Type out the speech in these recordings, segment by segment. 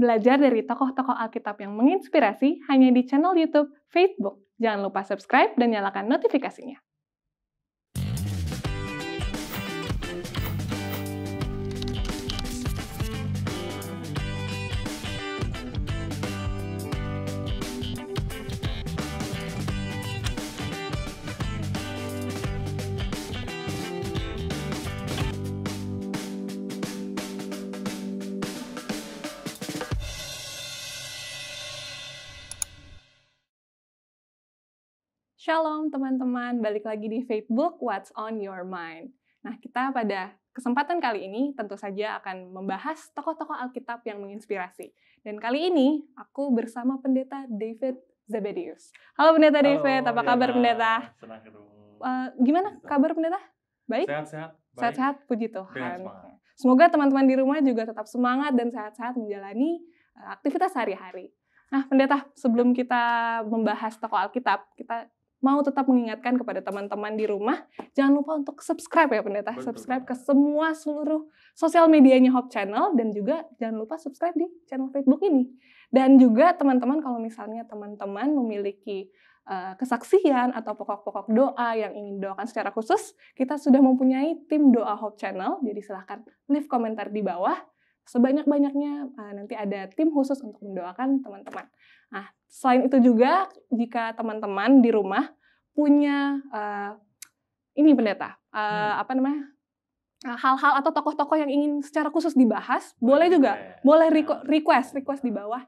Belajar dari tokoh-tokoh Alkitab yang menginspirasi hanya di channel YouTube Facebook. Jangan lupa subscribe dan nyalakan notifikasinya. Shalom teman-teman, balik lagi di Facebook What's on Your Mind. Nah, kita pada kesempatan kali ini tentu saja akan membahas tokoh-tokoh Alkitab yang menginspirasi. Dan kali ini aku bersama Pendeta David Zebedius. Halo Pendeta David, apa kabar Pendeta? Senang ketemu. Gimana kabar Pendeta? Baik? Sehat-sehat. Sehat-sehat, puji Tuhan. Semangat. Semoga teman-teman di rumah juga tetap semangat dan sehat-sehat menjalani aktivitas sehari-hari. Nah, Pendeta, sebelum kita membahas tokoh Alkitab, kita mau tetap mengingatkan kepada teman-teman di rumah, jangan lupa untuk subscribe ya Pendeta. Betul. Subscribe ke seluruh sosial medianya Hope Channel, dan juga jangan lupa subscribe di channel Facebook ini. Dan juga teman-teman, kalau misalnya teman-teman memiliki kesaksian atau pokok-pokok doa yang ingin doakan secara khusus, kita sudah mempunyai tim doa Hope Channel, jadi silahkan leave komentar di bawah. Sebanyak-banyaknya nanti ada tim khusus untuk mendoakan teman-teman. Nah, selain itu juga jika teman-teman di rumah punya ini Pendeta, hal-hal atau tokoh-tokoh yang ingin secara khusus dibahas, boleh juga, boleh request di bawah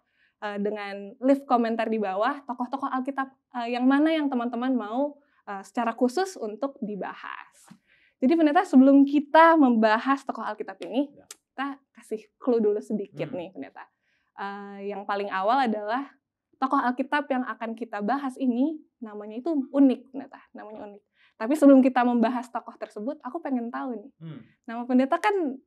dengan leave komentar di bawah tokoh-tokoh Alkitab yang mana yang teman-teman mau secara khusus untuk dibahas. Jadi Pendeta, sebelum kita membahas tokoh Alkitab ini, kita kasih clue dulu sedikit nih Pendeta. Yang paling awal adalah tokoh Alkitab yang akan kita bahas ini namanya itu unik, Pendeta. Namanya unik. Tapi sebelum kita membahas tokoh tersebut, aku pengen tahu nih. Nama Pendeta kan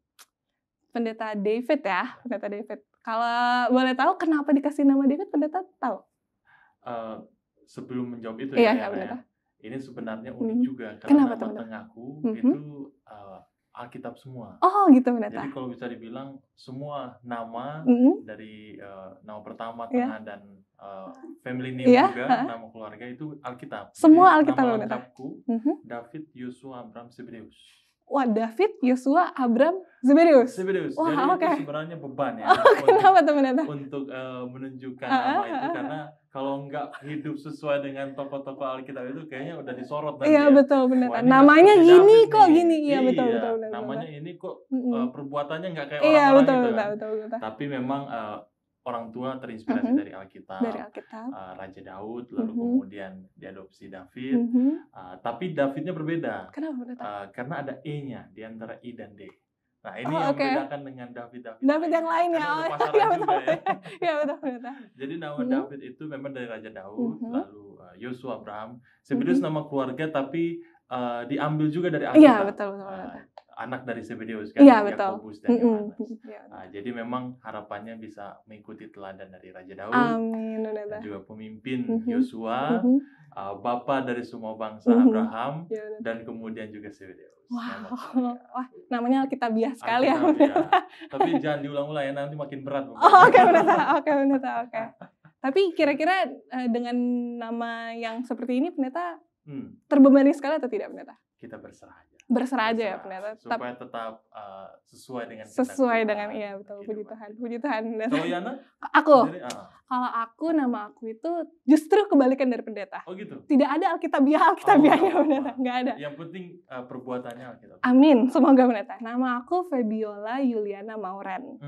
Pendeta David ya, Pendeta David. Kalau boleh tahu kenapa dikasih nama David, Pendeta tahu? Sebelum menjawab itu Pendeta. Ini sebenarnya unik juga Kenapa, karena nama Pendeta? tengahku itu Alkitab semua. Oh gitu Pendeta. Jadi kalau bisa dibilang semua nama dari nama pertama, tengah dan family name juga, nama keluarga itu Alkitab. Semua jadi, Alkitab nama Pendeta. lengkapku David Yosua Abram Zebedius. Wah, David Yosua Abram Zebedius. Wah, jadi itu sebenarnya beban ya. Kenapa tuh Pendeta? Untuk menunjukkan nama itu karena kalau nggak hidup sesuai dengan tokoh-tokoh Alkitab itu kayaknya udah disorot nanti. Iya betul Pendeta. Namanya gini kok gini. Iya betul. Namanya ini kok perbuatannya nggak kayak orang-orang gitu kan. Betul. Tapi memang orang tua terinspirasi dari Alkitab. Raja Daud, lalu kemudian diadopsi David. Tapi Davidnya berbeda. Kenapa Pendeta? Karena ada E-nya di antara I dan D. Nah ini yang membedakan dengan David yang lain ya. Iya betul. Iya betul Pendeta. Jadi nama David itu memang dari Raja Daud, lalu Yosua Abraham. Zebedius nama keluarga tapi diambil juga dari Alkitab. Iya betul. Anak dari Zebedius kan, Yakobus dan Yohanes. Jadi memang harapannya bisa mengikuti teladan dari Raja Daud. Amin. Dan juga pemimpin Yosua, bapa dari semua bangsa Abraham, dan kemudian juga Zebedius. Wah, namanya Alkitabiah sekali ya. Tapi jangan diulang-ulang ya, nanti makin berat. Oke Pendeta. Tapi kira-kira dengan nama yang seperti ini Pendeta terbebani sekali atau tidak Pendeta? Kita berserah aja ya Pendeta. Supaya tetap sesuai dengan iya betul. Puji Tuhan. Kalau Yana? Aku. Kalau aku, nama aku itu justru kebalikan dari Pendeta. Oh gitu? Tidak ada Alkitabiahnya Pendeta. Nggak ada. Yang penting perbuatannya Alkitab. Amin. Semoga Pendeta. Nama aku Fabiola Yuliana Mauren.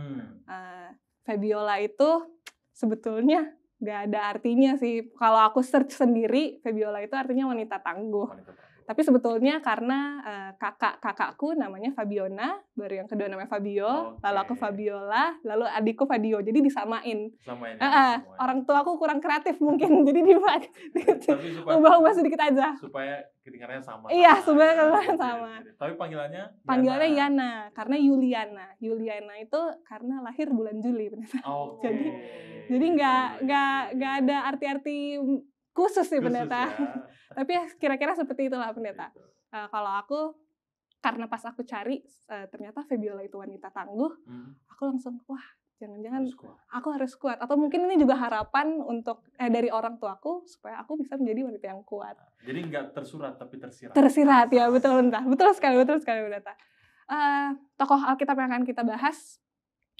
Fabiola itu sebetulnya nggak ada artinya sih. Kalau aku search sendiri, Fabiola itu artinya wanita tangguh. Tapi sebetulnya karena kakakku namanya Fabiona, baru yang kedua namanya Fabio, lalu aku Fabiola, lalu adikku Fadio. Jadi disamain. Orang tua aku kurang kreatif mungkin, jadi ubah-ubah sedikit aja. Supaya kedengarannya sama. Iya, supaya kedengarannya sama. Tapi panggilannya Yana, karena Yuliana. Yuliana itu karena lahir bulan Juli. Jadi nggak ada arti-arti khusus sih Pendeta. Tapi ya kira-kira seperti itulah Pendeta. Kalau aku, karena pas aku cari ternyata Fabiola itu wanita tangguh, aku langsung wah jangan-jangan aku harus kuat. Atau mungkin ini juga harapan untuk dari orang tuaku supaya aku bisa menjadi wanita yang kuat. Jadi nggak tersurat tapi tersirat. Tersirat ya, betul sekali Pendeta. Tokoh Alkitab yang akan kita bahas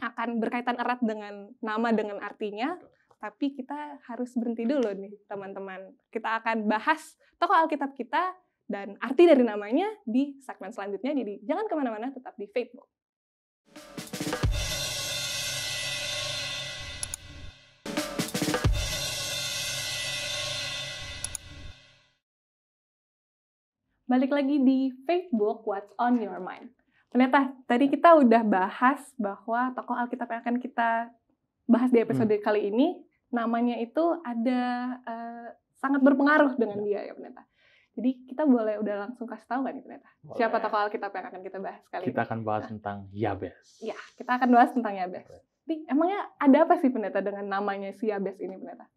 akan berkaitan erat dengan nama, dengan artinya. Tapi kita harus berhenti dulu nih teman-teman. Kita akan bahas tokoh Alkitab kita dan arti dari namanya di segmen selanjutnya. Jadi jangan kemana-mana, tetap di Faithbook. Balik lagi di Faithbook, What's on Your Mind. Pendeta, tadi kita udah bahas bahwa tokoh Alkitab yang akan kita bahas di episode kali ini, namanya itu ada sangat berpengaruh dengan dia ya Pendeta. Jadi kita udah langsung kasih tahu nggak nih Pendeta? Boleh. Siapa tokoh Alkitab yang akan kita bahas kali ini? Kita akan bahas tentang Yabes. Ya, kita akan bahas tentang Yabes. Jadi emangnya ada apa sih Pendeta dengan namanya si Yabes ini Pendeta?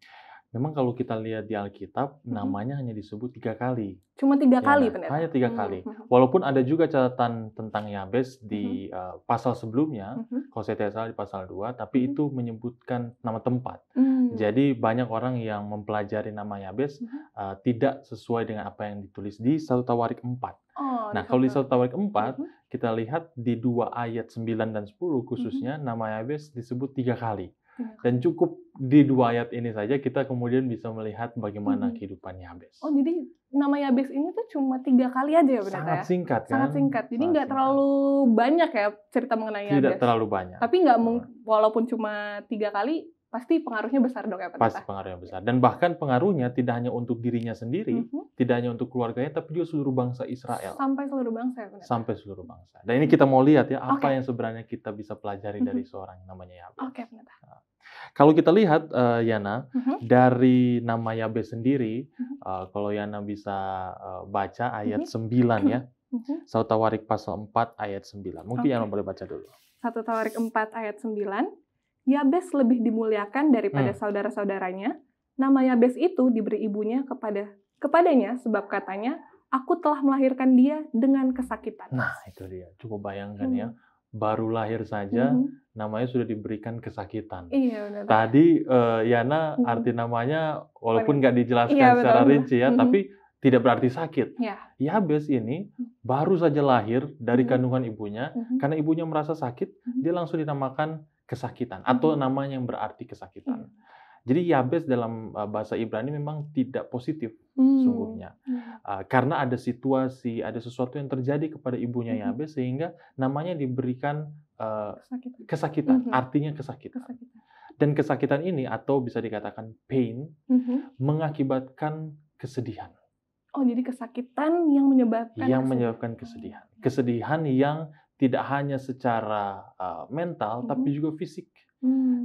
Memang kalau kita lihat di Alkitab, namanya hanya disebut 3 kali. Cuma 3 kali, Pendeta? Hanya 3 kali. Walaupun ada juga catatan tentang Yabes di pasal sebelumnya, kalau saya tidak salah di pasal 2, tapi itu menyebutkan nama tempat. Jadi banyak orang yang mempelajari nama Yabes tidak sesuai dengan apa yang ditulis di 1 Tawarik 4. Nah, kalau di 1 Tawarik 4, kita lihat di 2 ayat 9 dan 10 khususnya, nama Yabes disebut 3 kali. Dan cukup di 2 ayat ini saja kita kemudian bisa melihat bagaimana kehidupan Yabes. Oh, jadi nama Yabes ini tuh cuma 3 kali aja ya Pendeta? Sangat singkat kan? Sangat singkat. Jadi nggak terlalu banyak ya cerita mengenai Yabes? Tidak terlalu banyak. Tapi walaupun cuma 3 kali, pasti pengaruhnya besar dong ya Pendeta? Pasti pengaruhnya besar. Dan bahkan pengaruhnya tidak hanya untuk dirinya sendiri, tidak hanya untuk keluarganya, tapi juga seluruh bangsa Israel. Sampai seluruh bangsa ya Pendeta? Sampai seluruh bangsa. Dan ini kita mau lihat ya, apa yang sebenarnya kita bisa pelajari dari seorang yang namanya Yabes. Oke, Pendeta. Kalau kita lihat, Yana, dari nama Yabes sendiri, kalau Yana bisa baca ayat 9 ya, 1 Tawarik pasal 4 ayat 9. Mungkin Yana boleh baca dulu. 1 Tawarik 4 ayat 9, Yabes lebih dimuliakan daripada saudara-saudaranya. Nama Yabes itu diberi ibunya kepadanya sebab katanya, aku telah melahirkan dia dengan kesakitan. Nah, itu dia. Coba bayangkan ya. Baru lahir saja, namanya sudah diberikan kesakitan. Iya, benar. Tadi Yana arti namanya walaupun nggak dijelaskan secara rinci ya, tapi tidak berarti sakit. Yabes ini baru saja lahir dari kandungan ibunya, karena ibunya merasa sakit, dia langsung dinamakan kesakitan atau namanya yang berarti kesakitan. Jadi Yabes dalam bahasa Ibrani memang tidak positif sungguhnya. Karena ada situasi, ada sesuatu yang terjadi kepada ibunya Yabes sehingga namanya diberikan kesakitan, artinya kesakitan. Dan kesakitan ini atau bisa dikatakan pain mengakibatkan kesedihan. Oh, jadi kesakitan yang menyebabkan kesedihan. Kesedihan yang tidak hanya secara mental tapi juga fisik.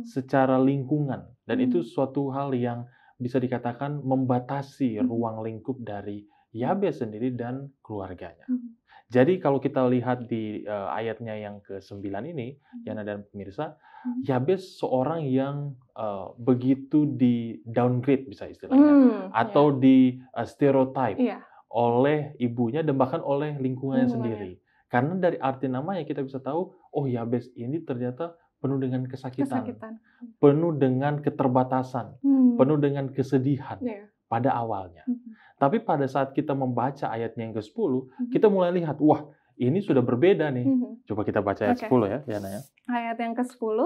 Secara lingkungan, dan itu suatu hal yang bisa dikatakan membatasi ruang lingkup dari Yabes sendiri dan keluarganya. Jadi kalau kita lihat di ayatnya yang ke-9 ini, Yana dan pemirsa, Yabes seorang yang begitu di downgrade bisa istilahnya, atau di stereotype oleh ibunya dan bahkan oleh lingkungannya sendiri. Karena dari arti namanya kita bisa tahu, oh Yabes ini ternyata penuh dengan kesakitan, penuh dengan keterbatasan, penuh dengan kesedihan pada awalnya. Tapi pada saat kita membaca ayatnya yang ke-10, kita mulai lihat, wah ini sudah berbeda nih. Coba kita baca ayat 10 ya, Yana ya. Ayat yang ke-10,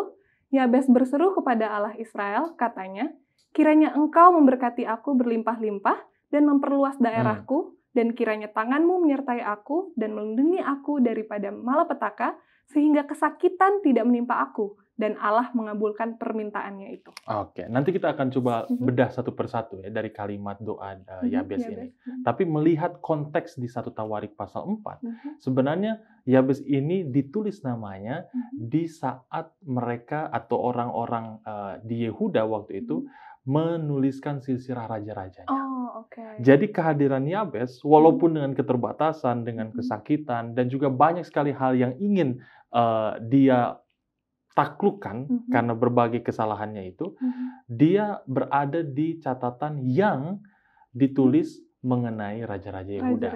Yabes berseru kepada Allah Israel, katanya, kiranya engkau memberkati aku berlimpah-limpah dan memperluas daerahku, dan kiranya tanganmu menyertai aku dan melindungi aku daripada malapetaka, sehingga kesakitan tidak menimpa aku, dan Allah mengabulkan permintaannya itu. Oke, nanti kita akan coba bedah satu persatu ya dari kalimat doa Yabes ini. Tapi melihat konteks di 1 Tawarik pasal 4, sebenarnya Yabes ini ditulis namanya di saat mereka atau orang-orang di Yehuda waktu itu menuliskan silsilah raja-rajanya. Jadi kehadiran Yabes, walaupun dengan keterbatasan, dengan kesakitan, dan juga banyak sekali hal yang ingin dia taklukkan karena berbagai kesalahannya itu, dia berada di catatan yang ditulis mengenai raja-raja Yehuda.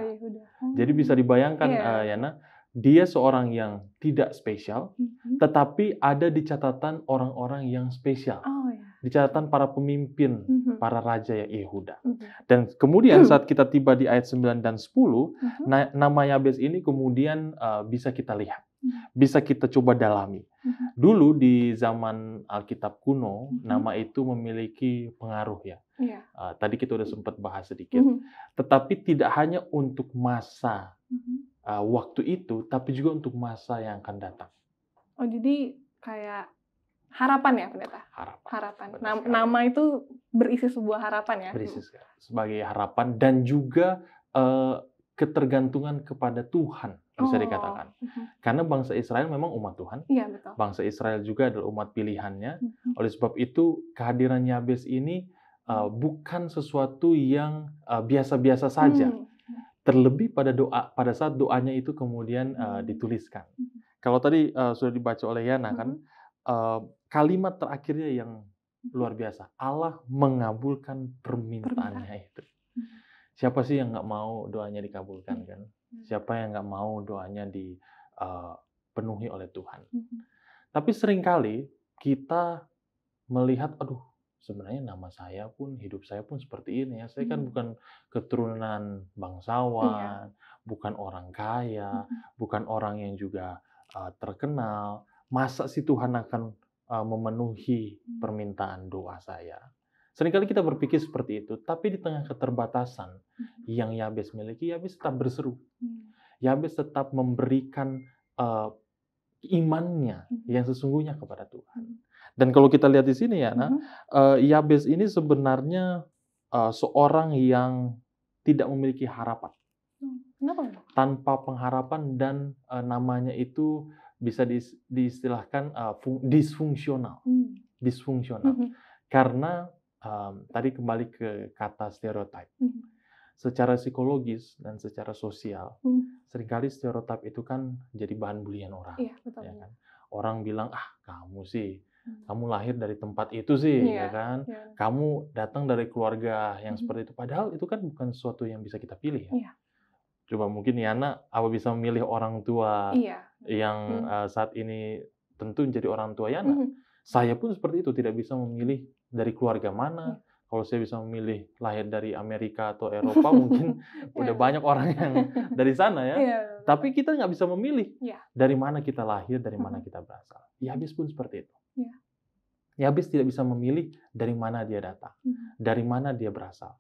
Jadi bisa dibayangkan, Yana, dia seorang yang tidak spesial, tetapi ada di catatan orang-orang yang spesial. Oh, ya. Di catatan para pemimpin, para raja ya Yehuda. Dan kemudian saat kita tiba di ayat 9 dan 10, nama Yabes ini kemudian bisa kita lihat. Bisa kita coba dalami. Dulu di zaman Alkitab kuno, nama itu memiliki pengaruh ya. Tadi kita udah sempat bahas sedikit. Tetapi tidak hanya untuk masa waktu itu, tapi juga untuk masa yang akan datang. Oh, jadi kayak harapan ya, Pendeta? Harapan. Nama itu berisi sebuah harapan ya? Berisi sebagai harapan dan juga ketergantungan kepada Tuhan, bisa dikatakan. Karena bangsa Israel memang umat Tuhan. Iya, betul. Bangsa Israel juga adalah umat pilihannya. Oleh sebab itu, kehadiran Yabes ini bukan sesuatu yang biasa-biasa saja. Terlebih pada saat doanya itu kemudian dituliskan. Kalau tadi sudah dibaca oleh Yana kan, kalimat terakhirnya yang luar biasa. Allah mengabulkan permintaannya itu. Siapa sih yang nggak mau doanya dikabulkan kan? Siapa yang nggak mau doanya dipenuhi oleh Tuhan? Tapi seringkali kita melihat, aduh, sebenarnya nama saya pun, hidup saya pun seperti ini ya. Saya kan bukan keturunan bangsawan, bukan orang kaya, bukan orang yang juga terkenal. Masa sih Tuhan akan memenuhi permintaan doa saya? Seringkali kita berpikir seperti itu, tapi di tengah keterbatasan yang Yabes miliki, Yabes tetap berseru. Yabes tetap memberikan imannya yang sesungguhnya kepada Tuhan. Dan kalau kita lihat di sini ya, Yabes ini sebenarnya seorang yang tidak memiliki harapan. Kenapa? Tanpa pengharapan dan namanya itu bisa diistilahkan disfungsional. Disfungsional. Karena tadi kembali ke kata stereotip. Secara psikologis dan secara sosial, seringkali stereotip itu kan jadi bahan bulian orang. Iya, betul. Ya kan? Orang bilang, kamu sih, kamu lahir dari tempat itu sih, ya kan? Kamu datang dari keluarga yang seperti itu. Padahal itu kan bukan sesuatu yang bisa kita pilih ya. Coba mungkin Yana, apa bisa memilih orang tua yang saat ini tentu menjadi orang tua Yana. Saya pun seperti itu, tidak bisa memilih dari keluarga mana. Kalau saya bisa memilih lahir dari Amerika atau Eropa, mungkin udah banyak orang yang dari sana ya. Tapi kita nggak bisa memilih dari mana kita lahir, dari mana kita berasal. Yabes pun seperti itu. Yabes tidak bisa memilih dari mana dia datang, dari mana dia berasal.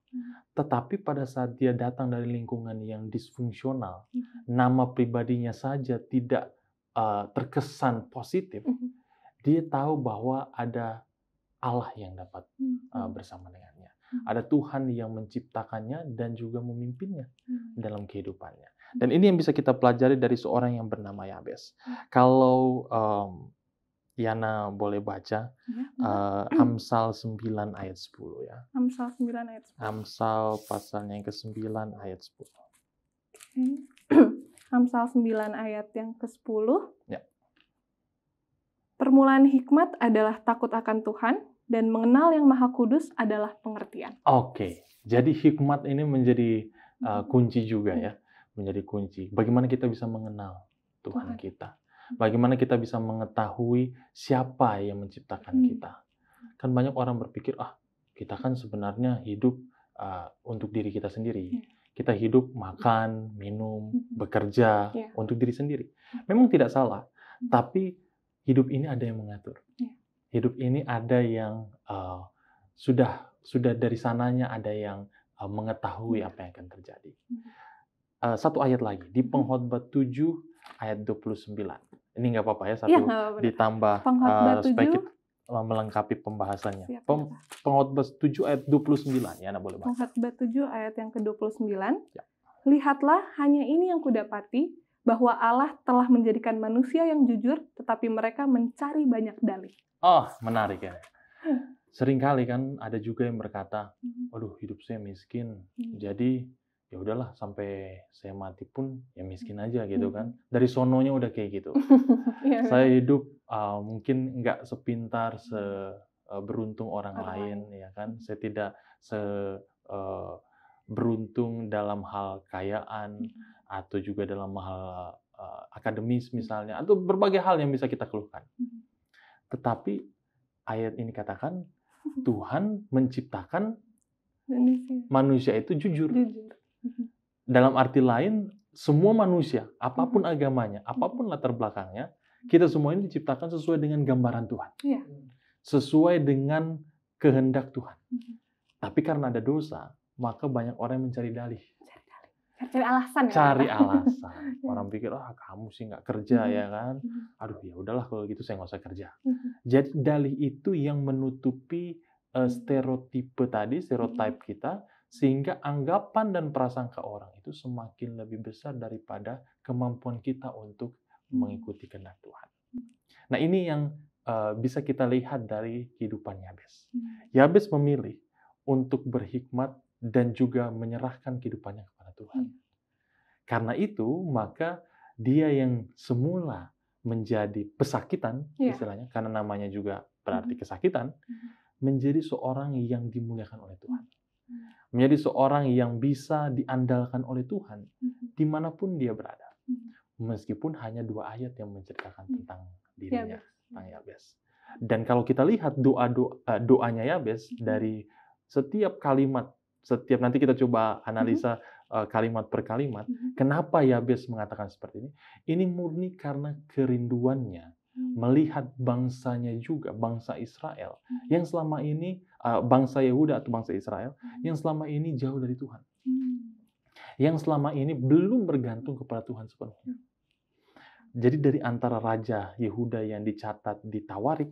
Tetapi pada saat dia datang dari lingkungan yang disfungsional, nama pribadinya saja tidak terkesan positif, dia tahu bahwa ada Allah yang dapat bersama dengannya. Ada Tuhan yang menciptakannya dan juga memimpinnya dalam kehidupannya. Dan ini yang bisa kita pelajari dari seorang yang bernama Yabes. Kalau Yana boleh baca Amsal 9 ayat 10 ya. Amsal 9 ayat 10. Amsal pasalnya yang ke-9 ayat 10. Amsal 9 ayat yang ke-10. Ya. Permulaan hikmat adalah takut akan Tuhan, dan mengenal yang Maha Kudus adalah pengertian. Oke, jadi hikmat ini menjadi kunci juga ya, menjadi kunci. Bagaimana kita bisa mengenal Tuhan kita? Bagaimana kita bisa mengetahui siapa yang menciptakan kita? Kan banyak orang berpikir, kita kan sebenarnya hidup untuk diri kita sendiri. Kita hidup makan, minum, bekerja untuk diri sendiri. Memang tidak salah, tapi hidup ini ada yang mengatur. Hidup ini ada yang sudah dari sananya ada yang mengetahui apa yang akan terjadi. Satu ayat lagi, di Pengkhotbah 7 ayat 29. Ini nggak apa-apa ya, satu ditambah supaya kita melengkapi pembahasannya. Pengkhotbah 7 ayat 29, ya, Anda boleh baca. Pengkhotbah 7 ayat yang ke-29. Lihatlah, hanya ini yang kudapati, bahwa Allah telah menjadikan manusia yang jujur, tetapi mereka mencari banyak dalih. Oh, menarik ya. Seringkali kan ada juga yang berkata, waduh, hidup saya miskin, jadi ya udahlah sampai saya mati pun ya miskin aja gitu kan. Dari sononya udah kayak gitu. Saya hidup mungkin nggak sepintar, seberuntung orang lain, ya kan. Saya tidak beruntung dalam hal kekayaan atau juga dalam hal akademis misalnya, atau berbagai hal yang bisa kita keluhkan. Tetapi ayat ini katakan Tuhan menciptakan manusia itu jujur. Dalam arti lain, semua manusia, apapun agamanya, apapun latar belakangnya, kita semua ini diciptakan sesuai dengan gambaran Tuhan. Sesuai dengan kehendak Tuhan. Tapi karena ada dosa, maka banyak orang yang mencari dalih. Cari alasan. Cari alasan. Orang pikir, kamu sih nggak kerja ya kan? Aduh, ya udahlah kalau gitu saya nggak usah kerja. Jadi dalih itu yang menutupi stereotipe tadi, stereotype kita, sehingga anggapan dan prasangka orang itu semakin lebih besar daripada kemampuan kita untuk mengikuti kehendak Tuhan. Nah, ini yang bisa kita lihat dari kehidupan Yabes. Yabes memilih untuk berhikmat dan juga menyerahkan kehidupannya kepada Tuhan. Karena itu, maka dia yang semula menjadi pesakitan, istilahnya, karena namanya juga berarti kesakitan, menjadi seorang yang dimuliakan oleh Tuhan. Menjadi seorang yang bisa diandalkan oleh Tuhan dimanapun dia berada. Meskipun hanya 2 ayat yang menceritakan tentang dirinya, tentang Yabes. Dan kalau kita lihat doanya Yabes dari setiap kalimat, nanti kita coba analisa kalimat per kalimat, kenapa Yabes mengatakan seperti ini? Ini murni karena kerinduannya melihat bangsanya juga, bangsa Israel, yang selama ini, bangsa Yehuda atau bangsa Israel, yang selama ini jauh dari Tuhan. Yang selama ini belum bergantung kepada Tuhan sepenuhnya. Jadi dari antara raja Yehuda yang dicatat di Tawarik,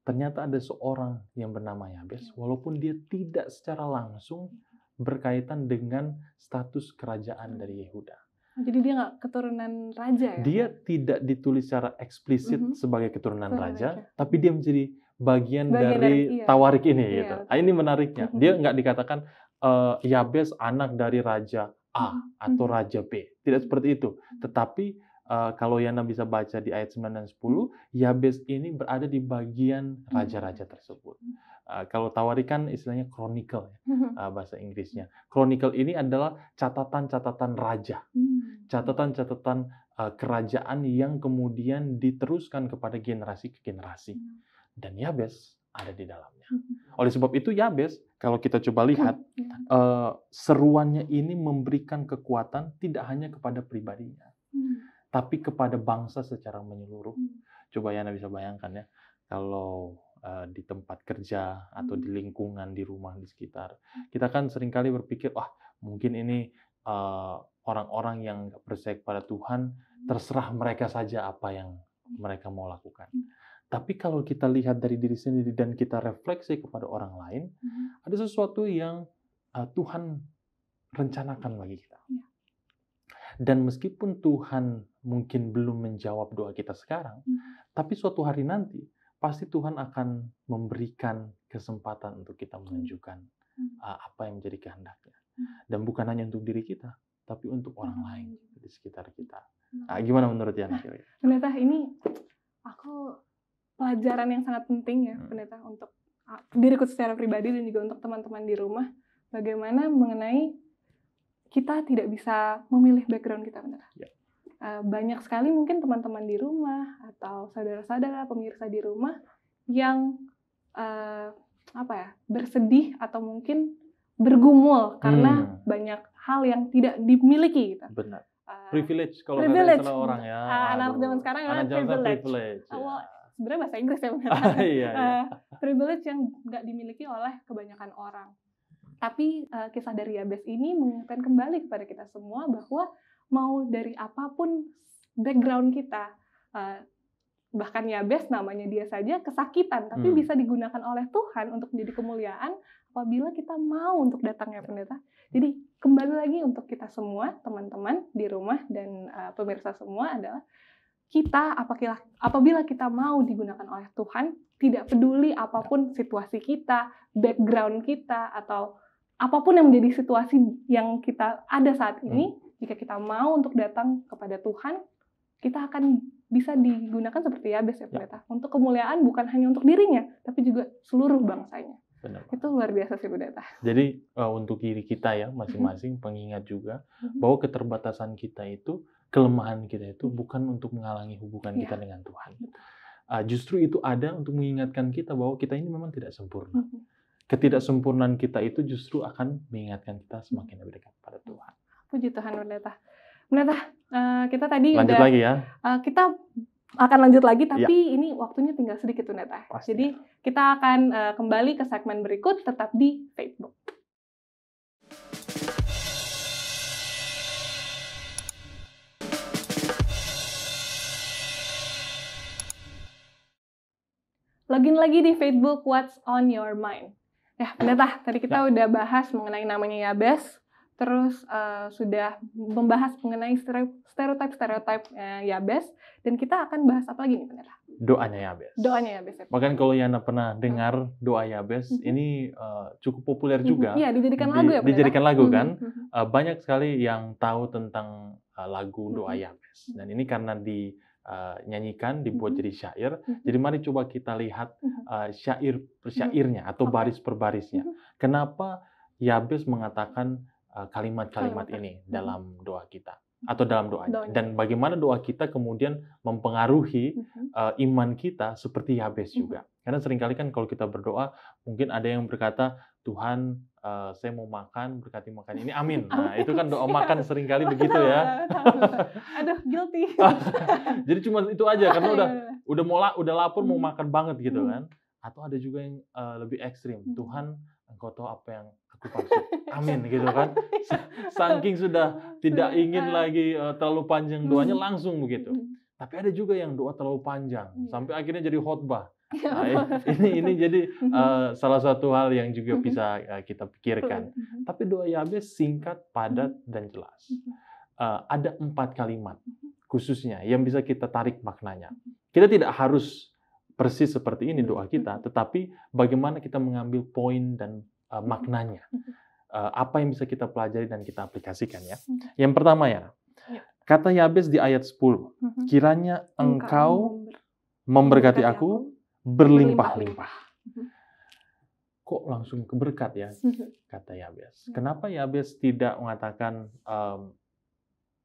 ternyata ada seorang yang bernama Yabes, walaupun dia tidak secara langsung berkaitan dengan status kerajaan dari Yehuda. Jadi dia nggak keturunan raja ya? Dia tidak ditulis secara eksplisit sebagai keturunan raja, tapi dia menjadi bagian dari Tawarik ini. Gitu. Ini menariknya. Dia nggak dikatakan Yabes anak dari raja A atau raja B. Tidak seperti itu. Tetapi kalau Yana bisa baca di ayat 9 dan 10, Yabes ini berada di bagian raja-raja tersebut. Kalau Tawarik kan istilahnya chronicle, bahasa Inggrisnya. Chronicle ini adalah catatan-catatan raja. Catatan-catatan kerajaan yang kemudian diteruskan kepada generasi ke generasi. Dan Yabes ada di dalamnya. Oleh sebab itu Yabes, kalau kita coba lihat, seruannya ini memberikan kekuatan tidak hanya kepada pribadinya, tapi kepada bangsa secara menyeluruh. Coba Yana bisa bayangkan ya, kalau di tempat kerja atau di lingkungan, di rumah, di sekitar, kita kan seringkali berpikir, mungkin ini orang-orang yang nggak percaya kepada Tuhan, terserah mereka saja apa yang mereka mau lakukan. Tapi kalau kita lihat dari diri sendiri dan kita refleksi kepada orang lain, ada sesuatu yang Tuhan rencanakan bagi kita. Dan meskipun Tuhan mungkin belum menjawab doa kita sekarang, tapi suatu hari nanti, pasti Tuhan akan memberikan kesempatan untuk kita menunjukkan apa yang menjadi kehendaknya. Dan bukan hanya untuk diri kita, tapi untuk orang lain di sekitar kita. Gimana menurut Yana? Pendeta, ini aku pelajaran yang sangat penting ya, Pendeta, untuk diriku secara pribadi dan juga untuk teman-teman di rumah. Bagaimana mengenai kita tidak bisa memilih background kita, Pendeta. Banyak sekali mungkin teman-teman di rumah atau saudara-saudara pemirsa di rumah yang bersedih atau mungkin bergumul karena banyak hal yang tidak dimiliki. Gitu. Benar. Privilege kalau kata istilah orang ya. Anak zaman sekarang adalah privilege. Sebenarnya bahasa Inggris ya. Privilege yang nggak dimiliki oleh kebanyakan orang. Tapi kisah dari Yabes ini mengingatkan kembali kepada kita semua bahwa mau dari apapun background kita, bahkan Yabes namanya dia saja kesakitan, tapi bisa digunakan oleh Tuhan untuk menjadi kemuliaan apabila kita mau untuk datang ya Pendeta. Jadi kembali lagi untuk kita semua, teman-teman di rumah dan pemirsa semua adalah kita apabila kita mau digunakan oleh Tuhan, tidak peduli apapun situasi kita, background kita, atau apapun yang menjadi situasi yang kita ada saat ini, jika kita mau untuk datang kepada Tuhan, kita akan bisa digunakan seperti Yabes ya Pendeta. Untuk kemuliaan bukan hanya untuk dirinya, tapi juga seluruh bangsanya. Benar. Itu luar biasa sih Pendeta. Jadi untuk diri kita ya masing-masing pengingat juga bahwa keterbatasan kita itu kelemahan kita itu bukan untuk menghalangi hubungan kita dengan Tuhan. Justru itu ada untuk mengingatkan kita bahwa kita ini memang tidak sempurna. Ketidaksempurnaan kita itu justru akan mengingatkan kita semakin lebih dekat pada Tuhan. Puji Tuhan, Pendeta. Pendeta, kita tadi lanjut udah, lagi ya. Kita akan lanjut lagi, tapi ini waktunya tinggal sedikit, Pendeta. Jadi kita akan kembali ke segmen berikut, tetap di Facebook. Login lagi di Facebook, What's on Your Mind. Ya, Pendeta, tadi kita udah bahas mengenai namanya Yabes, terus sudah membahas mengenai stereotip Yabes, dan kita akan bahas apa lagi nih, Pendeta? Doanya Yabes. Doanya Yabes. Ya. Bahkan kalau Yana pernah dengar doa Yabes, ini cukup populer juga. Iya, dijadikan lagu ya, Pendeta? Dijadikan lagu kan. Banyak sekali yang tahu tentang lagu doa Yabes. Dan ini karena nyanyikan, dibuat jadi syair. Jadi mari coba kita lihat syair per syairnya atau baris per barisnya. Kenapa Yabes mengatakan kalimat-kalimat ini dalam doa kita atau dalam doanya, dan bagaimana doa kita kemudian mempengaruhi iman kita seperti Yabes juga. Karena seringkali kan kalau kita berdoa, mungkin ada yang berkata, Tuhan, saya mau makan, berkati makan ini, amin. Nah, itu kan doa makan seringkali begitu ya. Aduh, guilty. Jadi cuma itu aja, karena udah lapar mau makan banget gitu kan. Atau ada juga yang lebih ekstrim, Tuhan, Engkau tahu apa yang aku maksud, amin gitu kan. Saking sudah tidak ingin lagi terlalu panjang doanya, langsung begitu. Tapi ada juga yang doa terlalu panjang, sampai akhirnya jadi khotbah. Nah, ini jadi salah satu hal yang juga bisa kita pikirkan. Tapi doa Yabes singkat, padat, dan jelas. Ada 4 kalimat khususnya yang bisa kita tarik maknanya. Kita tidak harus persis seperti ini doa kita, tetapi bagaimana kita mengambil poin dan maknanya. Apa yang bisa kita pelajari dan kita aplikasikan ya. Yang pertama ya, kata Yabes di ayat 10, kiranya Engkau memberkati aku berlimpah-limpah. Kok langsung ke berkat ya, kata Yabes. Kenapa Yabes tidak mengatakan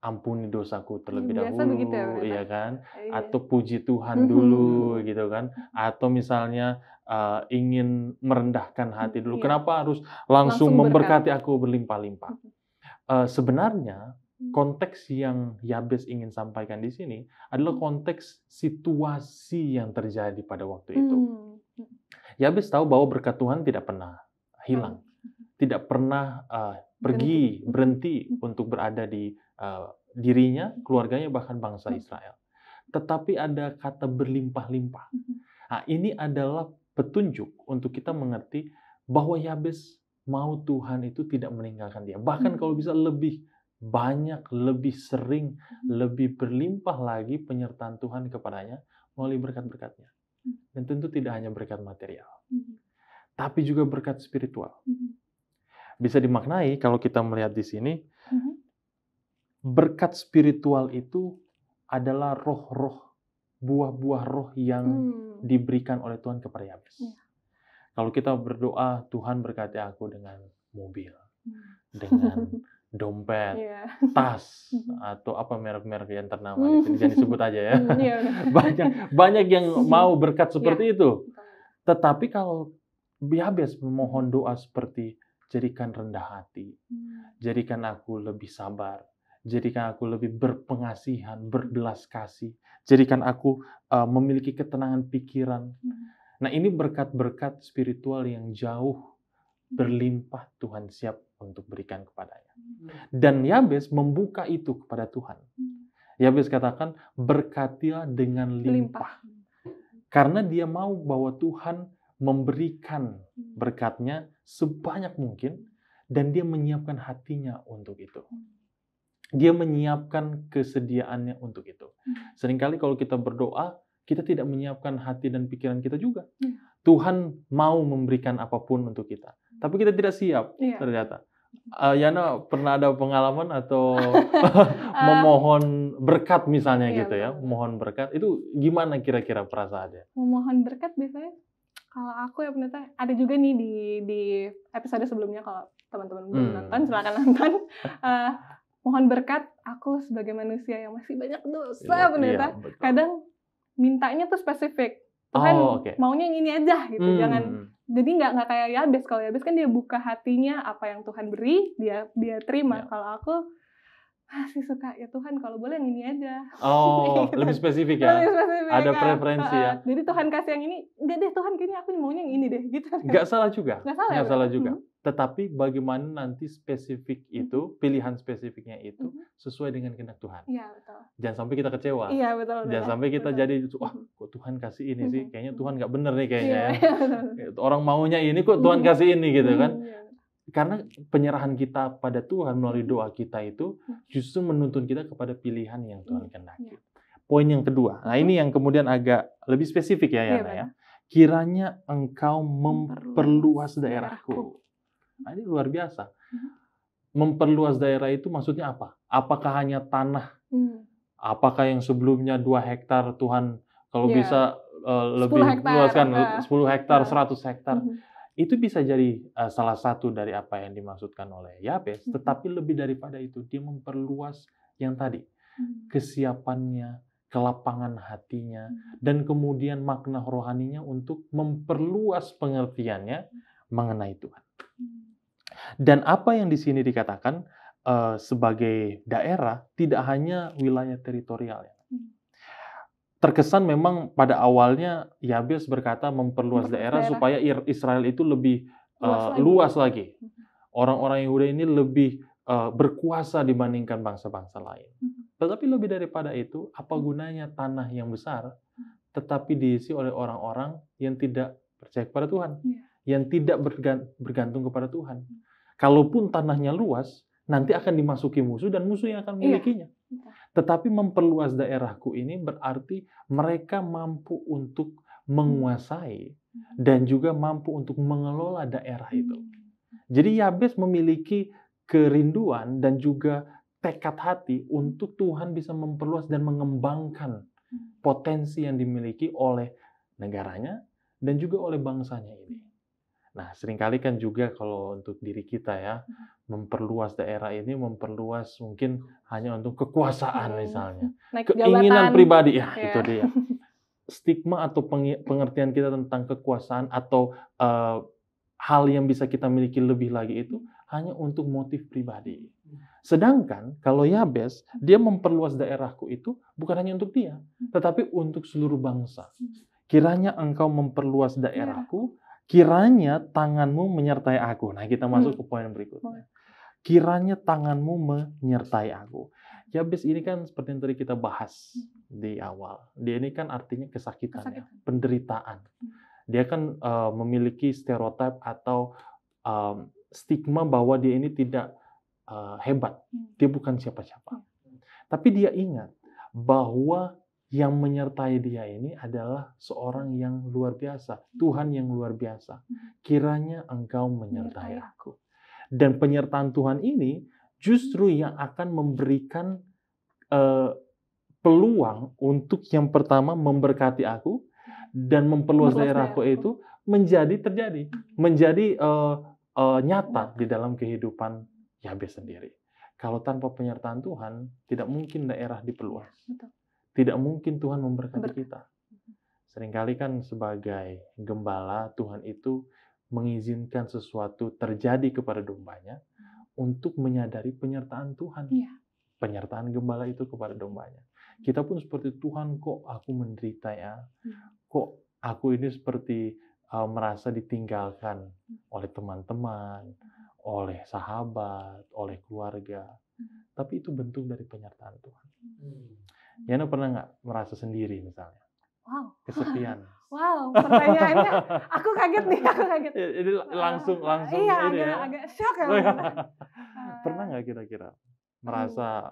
ampuni dosaku terlebih dahulu, ya kan? Atau puji Tuhan dulu, gitu kan? Atau misalnya ingin merendahkan hati dulu. Kenapa harus langsung memberkati aku berlimpah-limpah? Sebenarnya konteks yang Yabes ingin sampaikan di sini adalah konteks situasi yang terjadi pada waktu itu. Yabes tahu bahwa berkat Tuhan tidak pernah hilang, tidak pernah berhenti untuk berada di dirinya, keluarganya, bahkan bangsa Israel. Tetapi ada kata berlimpah-limpah. Nah, ini adalah petunjuk untuk kita mengerti bahwa Yabes mau Tuhan itu tidak meninggalkan dia. Bahkan kalau bisa lebih banyak, lebih sering, lebih berlimpah lagi penyertaan Tuhan kepadanya melalui berkat-berkatnya. Dan tentu tidak hanya berkat material, tapi juga berkat spiritual. Bisa dimaknai kalau kita melihat di sini, berkat spiritual itu adalah roh-roh, buah-buah roh yang diberikan oleh Tuhan kepada Yabes. Kalau kita berdoa, Tuhan berkati aku dengan mobil, dengan dompet, tas, atau apa merek-merek yang ternama, jangan disebut aja ya. Banyak yang mau berkat seperti itu. Tetapi kalau Yabes memohon doa seperti, jadikan rendah hati, jadikan aku lebih sabar, jadikan aku lebih berpengasihan, berbelas kasih, jadikan aku memiliki ketenangan pikiran. Nah, ini berkat-berkat spiritual yang jauh berlimpah Tuhan siap untuk berikan kepadanya. Dan Yabes membuka itu kepada Tuhan. Yabes katakan, berkatilah dengan limpah. Karena dia mau bahwa Tuhan memberikan berkatnya sebanyak mungkin, dan dia menyiapkan hatinya untuk itu. Dia menyiapkan kesediaannya untuk itu. Seringkali kalau kita berdoa, kita tidak menyiapkan hati dan pikiran kita juga. Tuhan mau memberikan apapun untuk kita, tapi kita tidak siap ternyata. Yana pernah ada pengalaman atau memohon berkat misalnya gitu ya, memohon berkat, itu gimana kira-kira perasaannya? Memohon berkat biasanya, kalau aku ya Pendeta, ada juga nih di episode sebelumnya, kalau teman-teman belum nonton, silakan nonton. mohon berkat, aku sebagai manusia yang masih banyak dosa, Iya, pendeta, betul. kadang mintanya tuh spesifik. Tuhan Oke. maunya yang ini aja gitu, jangan. Jadi nggak kayak Yabes. Kalau Yabes kan dia buka hatinya, apa yang Tuhan beri dia terima. Ya. Kalau aku masih suka, ya Tuhan kalau boleh yang ini aja. Oh, Gitu. lebih spesifik ya? Lebih spesifik, Ada preferensi ya? Jadi Tuhan kasih yang ini, enggak deh Tuhan kayaknya aku maunya yang ini deh. Gitu. Nggak salah juga. Nggak salah juga. Tetapi bagaimana nanti spesifik itu, pilihan spesifiknya itu sesuai dengan kehendak Tuhan. Iya, betul. Jangan sampai kita kecewa. Iya, betul. Jangan sampai kita jadi, wah kok Tuhan kasih ini sih, kayaknya Tuhan nggak bener nih kayaknya ya. Orang maunya ini kok Tuhan kasih ini gitu kan. Karena penyerahan kita pada Tuhan melalui doa kita itu justru menuntun kita kepada pilihan yang Tuhan kehendaki. Poin yang kedua, nah ini yang kemudian agak lebih spesifik ya Yana ya. Kiranya engkau memperluas daerahku. Nah ini luar biasa. Memperluas daerah itu maksudnya apa? Apakah hanya tanah? Apakah yang sebelumnya 2 hektar Tuhan kalau bisa lebih luaskan 10 hektar, 100 hektar? Itu bisa jadi salah satu dari apa yang dimaksudkan oleh Yabes, tetapi lebih daripada itu, dia memperluas yang tadi, kesiapannya, kelapangan hatinya, dan kemudian makna rohaninya untuk memperluas pengertiannya mengenai Tuhan. Dan apa yang di sini dikatakan sebagai daerah, tidak hanya wilayah teritorial ya. Terkesan memang pada awalnya Yabes berkata memperluas daerah supaya Israel itu lebih luas lagi. Orang-orang Yehuda ini lebih berkuasa dibandingkan bangsa-bangsa lain. Tetapi lebih daripada itu, apa gunanya tanah yang besar tetapi diisi oleh orang-orang yang tidak percaya kepada Tuhan, yang tidak bergantung kepada Tuhan. Kalaupun tanahnya luas, nanti akan dimasuki musuh dan musuh yang akan memilikinya. Tetapi memperluas daerahku ini berarti mereka mampu untuk menguasai dan juga mampu untuk mengelola daerah itu. Jadi Yabes memiliki kerinduan dan juga tekad hati untuk Tuhan bisa memperluas dan mengembangkan potensi yang dimiliki oleh negaranya dan juga oleh bangsanya ini. Nah, seringkali kan juga kalau untuk diri kita ya, memperluas daerah ini, memperluas mungkin hanya untuk kekuasaan misalnya. Keinginan pribadi, ya itu dia. Stigma atau pengertian kita tentang kekuasaan atau hal yang bisa kita miliki lebih lagi itu hanya untuk motif pribadi. Sedangkan kalau Yabes, dia memperluas daerahku itu bukan hanya untuk dia, tetapi untuk seluruh bangsa. Kiranya engkau memperluas daerahku, kiranya tanganmu menyertai aku. Nah, kita masuk ke poin berikutnya. Kiranya tanganmu menyertai aku. Yabes ini kan seperti yang tadi kita bahas di awal. Dia ini kan artinya kesakitan. Ya, penderitaan. Dia kan memiliki stereotip atau stigma bahwa dia ini tidak hebat. Dia bukan siapa-siapa. Tapi dia ingat bahwa yang menyertai dia ini adalah seorang yang luar biasa. Tuhan yang luar biasa. Kiranya engkau menyertai aku. Dan penyertaan Tuhan ini justru yang akan memberikan peluang untuk yang pertama memberkati aku dan memperluas daerahku itu terjadi. Menjadi nyata di dalam kehidupan Yabes sendiri. Kalau tanpa penyertaan Tuhan, tidak mungkin daerah diperluas. Tidak mungkin Tuhan memberkati kita. Seringkali kan sebagai gembala, Tuhan itu mengizinkan sesuatu terjadi kepada dombanya untuk menyadari penyertaan Tuhan. Penyertaan gembala itu kepada dombanya. Kita pun seperti Tuhan, kok aku menderita ya? Kok aku ini seperti merasa ditinggalkan oleh teman-teman, oleh sahabat, oleh keluarga. Tapi itu bentuk dari penyertaan Tuhan. Yana pernah nggak merasa sendiri misalnya? Wow. Kesepian. Wow, pertanyaannya aku kaget nih, aku kaget. Jadi langsung iya, ini agak shock ya. Pernah nggak kira-kira merasa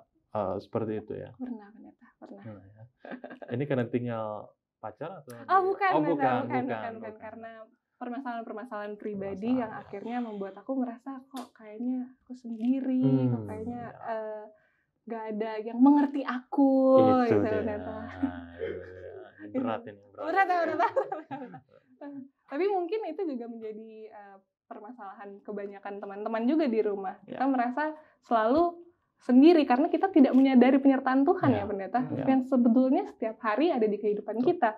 seperti itu ya? Pernah. Ya. Ini karena tinggal pacar atau? Bukan. Karena permasalahan pribadi yang akhirnya membuat aku merasa kok kayaknya aku sendiri, kok kayaknya gak ada yang mengerti aku. Itu gitu, berat. Tapi mungkin itu juga menjadi permasalahan kebanyakan teman-teman juga di rumah. Kita merasa selalu sendiri karena kita tidak menyadari penyertaan Tuhan ya pendeta, Ya. yang sebetulnya setiap hari ada di kehidupan kita.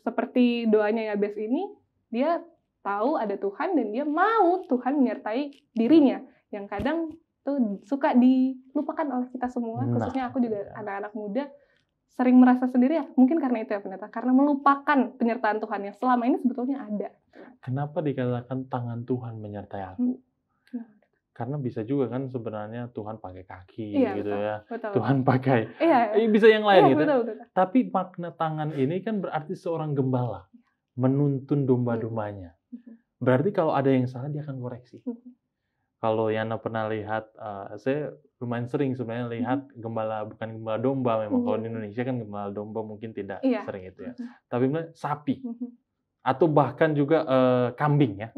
Seperti doanya Yabes ini, dia tahu ada Tuhan dan dia mau Tuhan menyertai dirinya, yang kadang tuh suka dilupakan oleh kita semua, khususnya aku juga anak-anak muda sering merasa sendiri ya, mungkin karena itu ya pendeta, karena melupakan penyertaan Tuhan yang selama ini sebetulnya ada. Kenapa dikatakan tangan Tuhan menyertai aku? Karena bisa juga kan sebenarnya Tuhan pakai kaki gitu betul, ya. betul. Tuhan pakai Iya. bisa yang lain gitu. Betul. Tapi makna tangan ini kan berarti seorang gembala menuntun domba-dombanya. Berarti kalau ada yang salah dia akan koreksi. Kalau Yana pernah lihat, saya lumayan sering sebenarnya lihat gembala, bukan gembala domba memang. Kalau di Indonesia kan gembala domba mungkin tidak sering itu ya. Tapi sapi. Atau bahkan juga kambing ya.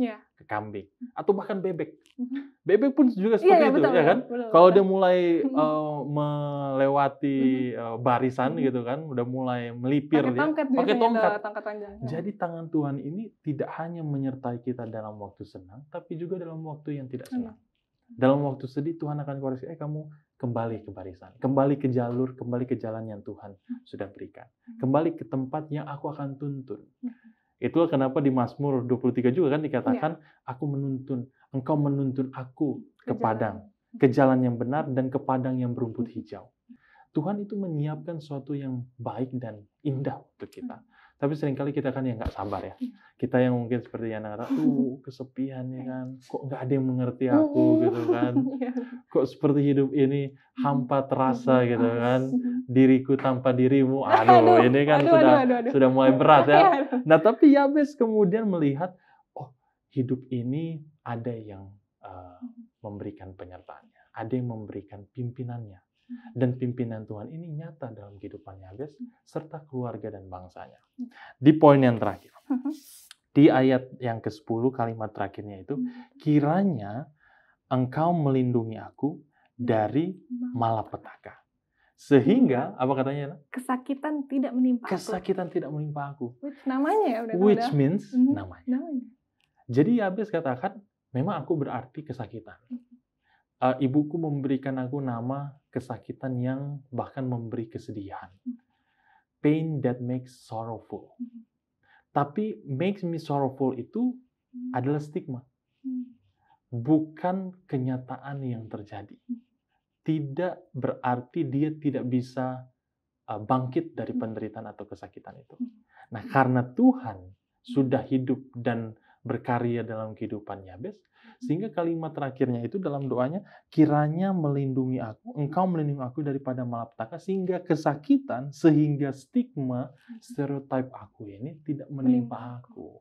Kambing. Atau bahkan bebek. Bebek pun juga seperti itu, ya kan? Kalau dia mulai melewati barisan gitu kan, udah mulai melipir dia, pakai tongkat. Jadi tangan Tuhan ini tidak hanya menyertai kita dalam waktu senang, tapi juga dalam waktu yang tidak senang. Dalam waktu sedih Tuhan akan koreksi, kamu kembali ke barisan, kembali ke jalur, kembali ke jalan yang Tuhan sudah berikan. Kembali ke tempat yang aku akan tuntun. Itulah kenapa di Mazmur 23 juga kan dikatakan, engkau menuntun aku ke padang, ke jalan yang benar dan ke padang yang berumput hijau. Tuhan itu menyiapkan sesuatu yang baik dan indah untuk kita. Tapi seringkali kita kan yang nggak sabar ya. Kita yang mungkin seperti yang kata, kesepian ya kan, kok nggak ada yang mengerti aku gitu kan. Kok seperti hidup ini hampa terasa gitu kan. Diriku tanpa dirimu, ini kan sudah mulai berat ya. Nah tapi Yabes kemudian melihat, hidup ini ada yang memberikan penyertaannya, ada yang memberikan pimpinannya. Dan pimpinan Tuhan ini nyata dalam kehidupan Yabes serta keluarga dan bangsanya. Di poin yang terakhir, di ayat yang ke-10 kalimat terakhirnya itu, kiranya engkau melindungi aku dari malapetaka. Sehingga, apa katanya? Kesakitan tidak menimpa aku. Kesakitan tidak menimpa aku. Namanya ya udah. Which means namanya. Jadi Yabes katakan, memang aku berarti kesakitan. Ibuku memberikan aku nama kesakitan yang bahkan memberi kesedihan. Pain that makes sorrowful. Tapi makes me sorrowful itu adalah stigma. Bukan kenyataan yang terjadi. Tidak berarti dia tidak bisa bangkit dari penderitaan atau kesakitan itu. Nah, karena Tuhan sudah hidup dan berkarya dalam kehidupan Yabes, sehingga kalimat terakhirnya itu dalam doanya, kiranya melindungi aku, engkau melindungi aku daripada malapetaka, sehingga kesakitan, sehingga stigma, stereotip aku ini tidak menimpa aku.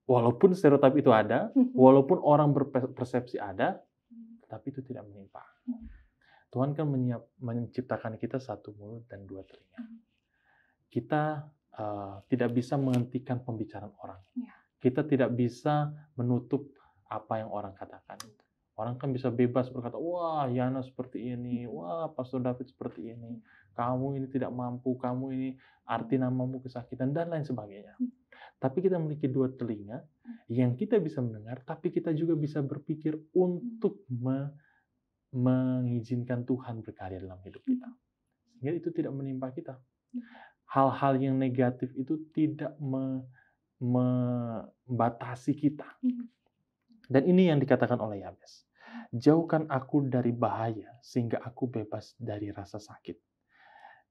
Walaupun stereotip itu ada, walaupun orang berpersepsi ada, tapi itu tidak menimpa. Tuhan kan menciptakan kita satu mulut dan dua telinga. Kita tidak bisa menghentikan pembicaraan orang. Kita tidak bisa menutup apa yang orang katakan. Orang kan bisa bebas berkata, wah Yana seperti ini, wah Pastor David seperti ini, kamu ini tidak mampu, kamu ini arti namamu kesakitan, dan lain sebagainya. Tapi kita memiliki dua telinga yang kita bisa mendengar, tapi kita juga bisa berpikir untuk mengizinkan Tuhan berkarya dalam hidup kita. Sehingga itu tidak menimpa kita. Hal-hal yang negatif itu tidak membatasi kita. Dan ini yang dikatakan oleh Yabes. Jauhkan aku dari bahaya sehingga aku bebas dari rasa sakit.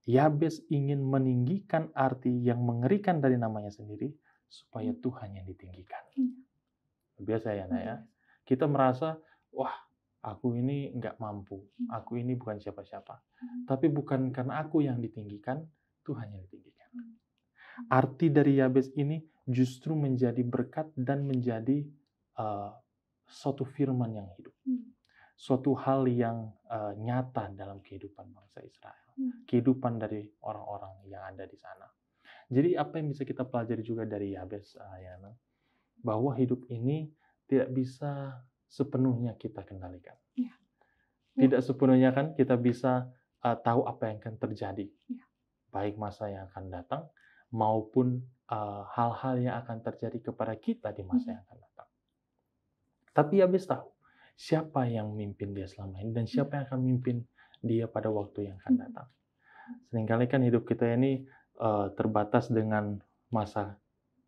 Yabes ingin meninggikan arti yang mengerikan dari namanya sendiri supaya Tuhan yang ditinggikan. Biasa ya, Nak ya. Kita merasa, wah, aku ini nggak mampu. Aku ini bukan siapa-siapa. Tapi bukan karena aku yang ditinggikan, Tuhan yang ditinggikan. Arti dari Yabes ini justru menjadi berkat dan menjadi suatu firman yang hidup. Suatu hal yang nyata dalam kehidupan bangsa Israel. Kehidupan dari orang-orang yang ada di sana. Jadi apa yang bisa kita pelajari juga dari Yabes, Yana? Bahwa hidup ini tidak bisa sepenuhnya kita kendalikan. Tidak sepenuhnya kan kita bisa tahu apa yang akan terjadi. Baik masa yang akan datang, maupun hal-hal yang akan terjadi kepada kita di masa yang akan datang. Tapi Yabes tahu, siapa yang memimpin dia selama ini dan siapa yang akan memimpin dia pada waktu yang akan datang. Seringkali kan hidup kita ini terbatas dengan masa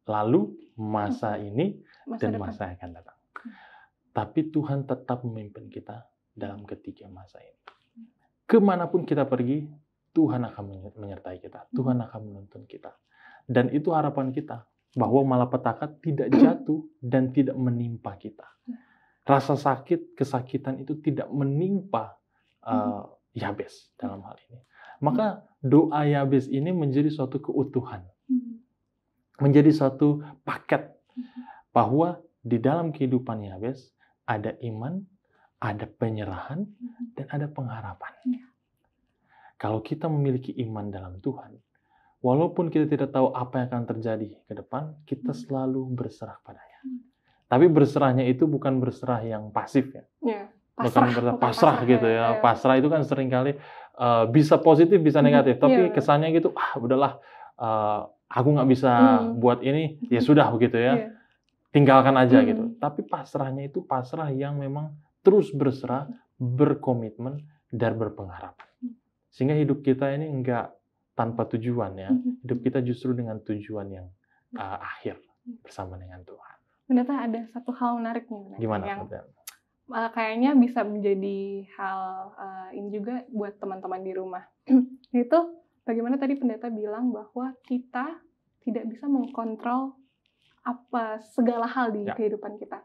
lalu, masa ini, dan masa yang akan datang. Tapi Tuhan tetap memimpin kita dalam ketiga masa ini. Kemanapun kita pergi, Tuhan akan menyertai kita. Tuhan akan menuntun kita. Dan itu harapan kita, bahwa malapetaka tidak jatuh dan tidak menimpa kita. Rasa sakit, kesakitan itu tidak menimpa Yabes dalam hal ini. Maka doa Yabes ini menjadi suatu keutuhan. Menjadi suatu paket. Bahwa di dalam kehidupan Yabes ada iman, ada penyerahan, dan ada pengharapan. Kalau kita memiliki iman dalam Tuhan, walaupun kita tidak tahu apa yang akan terjadi ke depan, kita selalu berserah padanya. Tapi berserahnya itu bukan berserah yang pasif ya. Bukan pasrah gitu ya. Pasrah itu kan seringkali bisa positif, bisa negatif. Tapi kesannya gitu, udahlah, aku nggak bisa buat ini, ya sudah begitu ya. Tinggalkan aja gitu. Tapi pasrahnya itu pasrah yang memang terus berserah, berkomitmen, dan berpengharapan. Sehingga hidup kita ini enggak tanpa tujuan ya. Hidup kita justru dengan tujuan yang akhir bersama dengan Tuhan. Pendeta, ada satu hal menarik nih. Gimana? Yang kayaknya bisa menjadi hal ini juga buat teman-teman di rumah. Itu bagaimana tadi pendeta bilang bahwa kita tidak bisa mengkontrol segala hal di kehidupan kita.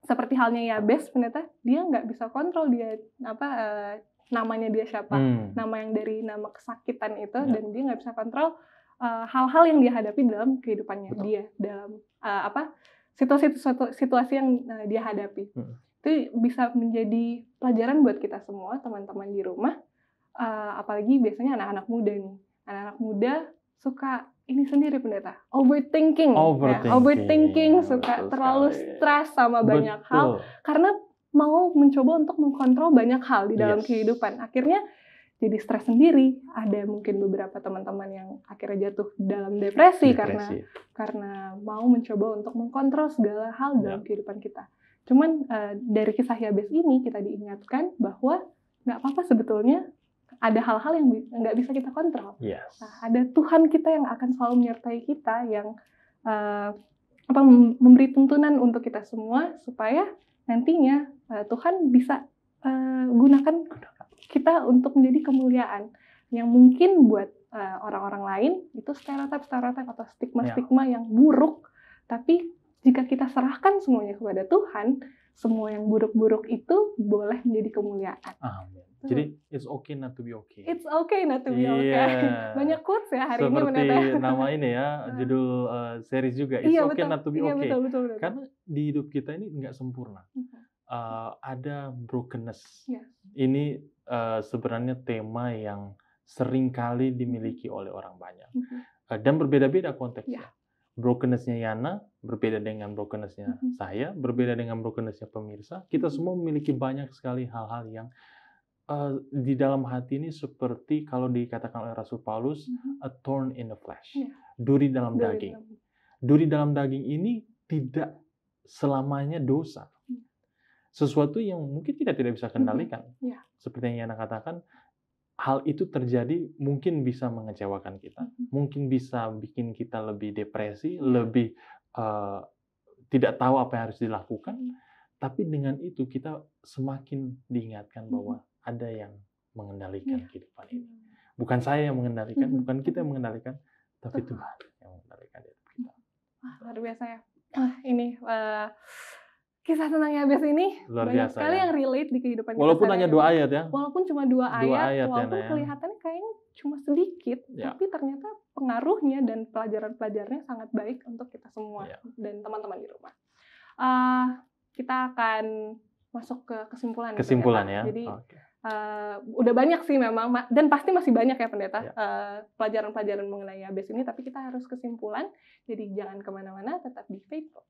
Seperti halnya Yabes, pendeta, dia nggak bisa kontrol dia namanya dia siapa, nama yang dari nama kesakitan itu, dan dia nggak bisa kontrol hal-hal yang dia hadapi dalam kehidupannya. Betul. Dia dalam situasi yang dia hadapi. Itu bisa menjadi pelajaran buat kita semua, teman-teman di rumah, apalagi biasanya anak-anak muda nih. Anak-anak muda suka ini sendiri, pendeta, overthinking, suka terlalu stres sama banyak hal, karena mau mencoba untuk mengkontrol banyak hal di dalam kehidupan. Akhirnya jadi stres sendiri. Ada mungkin beberapa teman-teman yang akhirnya jatuh dalam depresi. Karena mau mencoba untuk mengkontrol segala hal dalam kehidupan kita. Cuman dari kisah Yabes ini kita diingatkan bahwa nggak apa-apa sebetulnya, ada hal-hal yang nggak bisa kita kontrol. Nah, ada Tuhan kita yang akan selalu menyertai kita, yang memberi tuntunan untuk kita semua supaya nantinya Tuhan bisa gunakan kita untuk menjadi kemuliaan yang mungkin buat orang-orang lain itu stereotip atau stigma yang buruk. Tapi jika kita serahkan semuanya kepada Tuhan, semua yang buruk-buruk itu boleh menjadi kemuliaan. Amin. Jadi it's okay not to be okay. It's okay not to be okay. Banyak quotes ya hari ini. Seperti nama ini ya, judul series juga. It's okay not to be okay. Betul. Karena di hidup kita ini nggak sempurna. Ada brokenness. Ini sebenarnya tema yang seringkali dimiliki oleh orang banyak. Dan berbeda-beda konteksnya. Brokenness-nya Yana berbeda dengan brokenness-nya saya, berbeda dengan brokenness-nya pemirsa. Kita semua memiliki banyak sekali hal-hal yang di dalam hati ini seperti kalau dikatakan oleh Rasul Paulus, a thorn in the flesh. Duri dalam daging. Duri dalam daging ini tidak selamanya dosa. Sesuatu yang mungkin kita tidak bisa kendalikan. Seperti yang Yana katakan, hal itu terjadi mungkin bisa mengecewakan kita, mungkin bisa bikin kita lebih depresi, lebih tidak tahu apa yang harus dilakukan. Tapi dengan itu kita semakin diingatkan bahwa ada yang mengendalikan kehidupan ini. Bukan saya yang mengendalikan, bukan kita yang mengendalikan, tapi Tuhan yang mengendalikan hidup kita. Luar biasa ya. Ini kisah tentang Yabes ini luar banyak biasa, sekali yang relate di kehidupan kita. Walaupun hanya 2 ayat ya. Walaupun cuma 2 ayat, walaupun kelihatannya kayaknya cuma sedikit, tapi ternyata pengaruhnya dan pelajaran-pelajarannya sangat baik untuk kita semua dan teman-teman di rumah. Kita akan masuk ke kesimpulan ya. Jadi udah banyak sih memang, dan pasti masih banyak ya pendeta pelajaran-pelajaran mengenai Yabes ini, tapi kita harus kesimpulan. Jadi jangan kemana-mana, tetap di Faithful.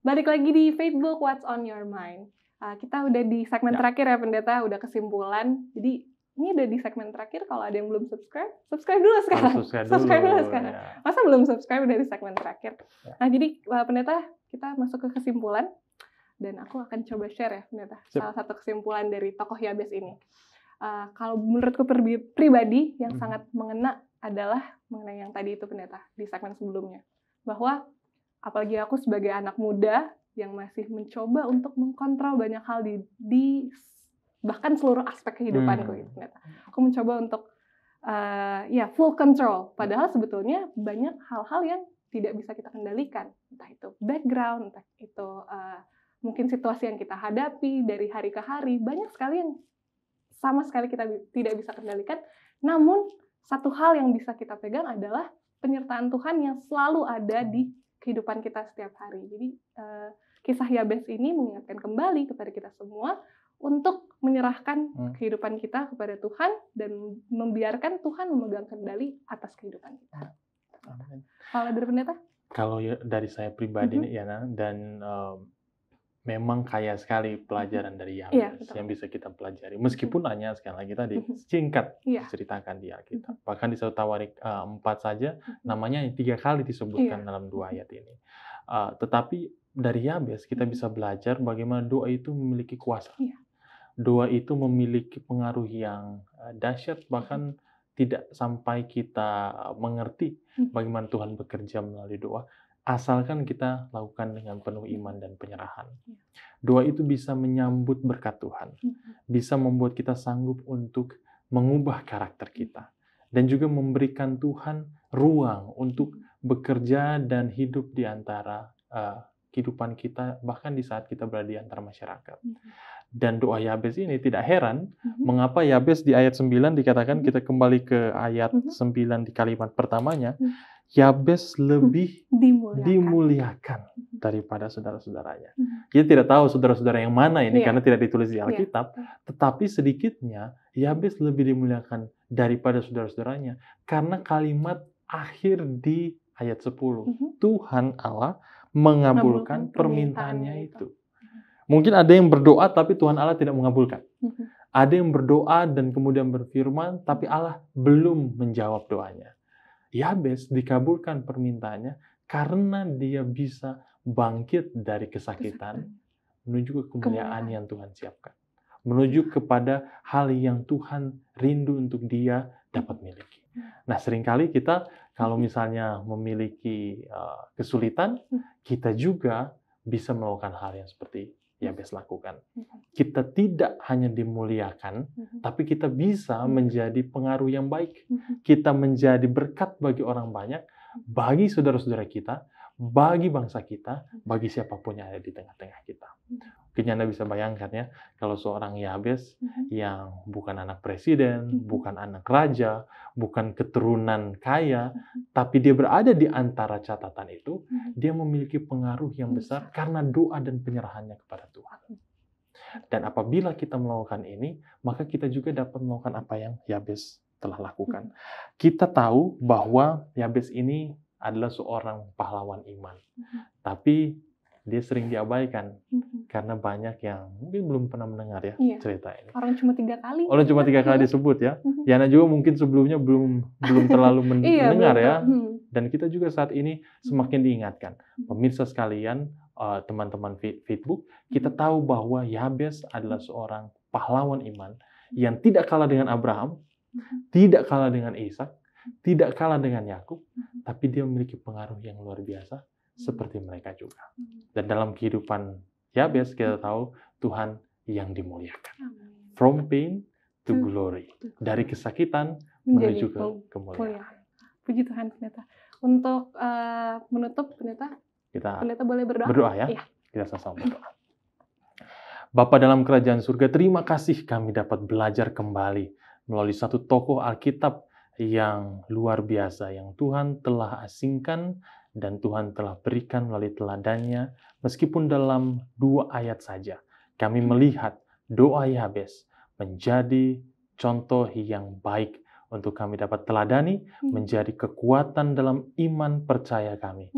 Balik lagi di Faithful, What's on Your Mind. Kita udah di segmen terakhir ya pendeta, udah kesimpulan. Jadi ini udah di segmen terakhir. Kalau ada yang belum subscribe, subscribe dulu sekarang. Subscribe dulu sekarang. Ya. Masa belum subscribe udah di segmen terakhir? Ya. Nah, jadi pendeta, kita masuk ke kesimpulan. Dan aku akan coba share ya, pendeta, salah satu kesimpulan dari tokoh Yabes ini. Kalau menurutku pribadi, yang sangat mengena adalah mengenai yang tadi itu, pendeta, di segmen sebelumnya. Bahwa, apalagi aku sebagai anak muda, yang masih mencoba untuk mengkontrol banyak hal di bahkan seluruh aspek kehidupanku, gitu, pendeta. Aku mencoba untuk full control. Padahal sebetulnya banyak hal-hal yang tidak bisa kita kendalikan. Entah itu background, entah itu mungkin situasi yang kita hadapi dari hari ke hari. Banyak sekali yang sama sekali kita tidak bisa kendalikan. Namun, satu hal yang bisa kita pegang adalah penyertaan Tuhan yang selalu ada di kehidupan kita setiap hari. Jadi, kisah Yabes ini mengingatkan kembali kepada kita semua untuk menyerahkan kehidupan kita kepada Tuhan dan membiarkan Tuhan memegang kendali atas kehidupan kita. Kalau dari pendeta? Kalau dari saya pribadi nih, Yana, dan memang kaya sekali pelajaran dari Yabes yang bisa kita pelajari. Meskipun hanya sekali lagi tadi singkat diceritakan di Alkitab. Bahkan di 1 Tawarik 4 saja namanya 3 kali disebutkan dalam 2 ayat ini. Tetapi dari Yabes kita bisa belajar bagaimana doa itu memiliki kuasa. Doa itu memiliki pengaruh yang dahsyat, bahkan tidak sampai kita mengerti bagaimana Tuhan bekerja melalui doa. Asalkan kita lakukan dengan penuh iman dan penyerahan. Doa itu bisa menyambut berkat Tuhan. Bisa membuat kita sanggup untuk mengubah karakter kita. Dan juga memberikan Tuhan ruang untuk bekerja dan hidup di antara kehidupan kita, bahkan di saat kita berada di antara masyarakat. Dan doa Yabes ini tidak heran, mengapa Yabes di ayat 9 dikatakan, kita kembali ke ayat 9 di kalimat pertamanya, Yabes lebih dimuliakan daripada saudara-saudaranya. Kita tidak tahu saudara-saudara yang mana ini karena tidak ditulis di Alkitab, tetapi sedikitnya Yabes lebih dimuliakan daripada saudara-saudaranya karena kalimat akhir di ayat 10. Tuhan Allah mengabulkan permintaannya itu. Mungkin ada yang berdoa tapi Tuhan Allah tidak mengabulkan. Ada yang berdoa dan kemudian berfirman tapi Allah belum menjawab doanya. Yabes dikabulkan permintaannya karena dia bisa bangkit dari kesakitan menuju ke kemuliaan yang Tuhan siapkan. Menuju kepada hal yang Tuhan rindu untuk dia dapat miliki. Nah, seringkali kita kalau misalnya memiliki kesulitan, kita juga bisa melakukan hal yang seperti Yabes lakukan. Kita tidak hanya dimuliakan, tapi kita bisa menjadi pengaruh yang baik. Kita menjadi berkat bagi orang banyak, bagi saudara-saudara kita, bagi bangsa kita, bagi siapapun yang ada di tengah-tengah kita. Mungkin Anda bisa bayangkan ya, kalau seorang Yabes yang bukan anak presiden, bukan anak raja, bukan keturunan kaya, tapi dia berada di antara catatan itu, dia memiliki pengaruh yang besar karena doa dan penyerahannya kepada Tuhan. Dan apabila kita melakukan ini, maka kita juga dapat melakukan apa yang Yabes telah lakukan. Kita tahu bahwa Yabes ini adalah seorang pahlawan iman. Tapi dia sering diabaikan karena banyak yang mungkin belum pernah mendengar ya cerita ini. Orang cuma 3 kali. Orang cuma 3 kali disebut ya. Yana juga mungkin sebelumnya belum terlalu mendengar ya. Dan kita juga saat ini semakin diingatkan. Pemirsa sekalian, teman-teman Facebook, kita tahu bahwa Yabes adalah seorang pahlawan iman yang tidak kalah dengan Abraham, tidak kalah dengan Ishak, tidak kalah dengan Yakub, tapi dia memiliki pengaruh yang luar biasa seperti mereka juga. Dan dalam kehidupan Yabes kita tahu Tuhan yang dimuliakan. From pain to glory. Dari kesakitan menuju ke kemuliaan. Puji Tuhan, pendeta. Untuk menutup, pendeta boleh berdoa? Berdoa ya? Kita sama-sama berdoa. Bapa dalam kerajaan surga, terima kasih kami dapat belajar kembali melalui satu tokoh Alkitab yang luar biasa, yang Tuhan telah asingkan dan Tuhan telah berikan melalui teladannya, meskipun dalam 2 ayat saja. Kami melihat doa Yabes menjadi contoh yang baik untuk kami dapat teladani, menjadi kekuatan dalam iman percaya kami.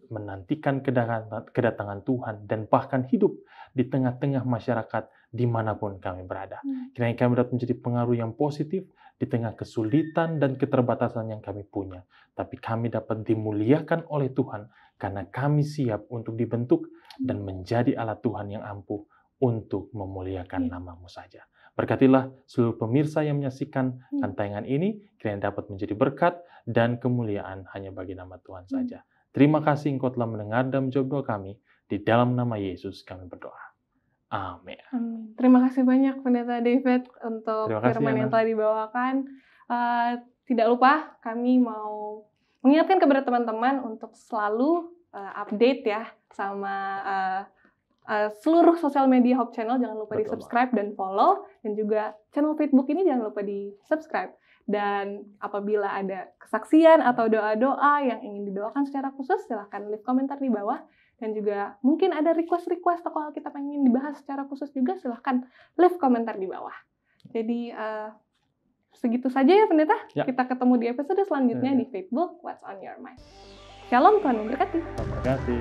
menantikan kedatangan Tuhan, dan bahkan hidup di tengah-tengah masyarakat dimanapun kami berada. Kiranya kami dapat menjadi pengaruh yang positif di tengah kesulitan dan keterbatasan yang kami punya. Tapi kami dapat dimuliakan oleh Tuhan karena kami siap untuk dibentuk dan menjadi alat Tuhan yang ampuh untuk memuliakan nama-Mu saja. Berkatilah seluruh pemirsa yang menyaksikan tayangan ini, kiranya dapat menjadi berkat dan kemuliaan hanya bagi nama Tuhan saja. Terima kasih Engkau telah mendengar dan menjawab doa kami. Di dalam nama Yesus kami berdoa. Amin. Terima kasih banyak Pendeta David untuk firman yang telah dibawakan. Tidak lupa kami mau mengingatkan kepada teman-teman untuk selalu update ya sama seluruh sosial media Hope Channel. Jangan lupa di-subscribe dan follow. Dan juga channel Facebook ini jangan lupa di-subscribe. Dan apabila ada kesaksian atau doa-doa yang ingin didoakan secara khusus, silahkan leave komentar di bawah. Dan juga mungkin ada request tokoh Alkitab yang ingin dibahas secara khusus juga, silahkan leave komentar di bawah. Jadi segitu saja ya Pendeta. Kita ketemu di episode selanjutnya di Facebook What's on Your Mind. Shalom, Tuhan memberkati. Terima kasih.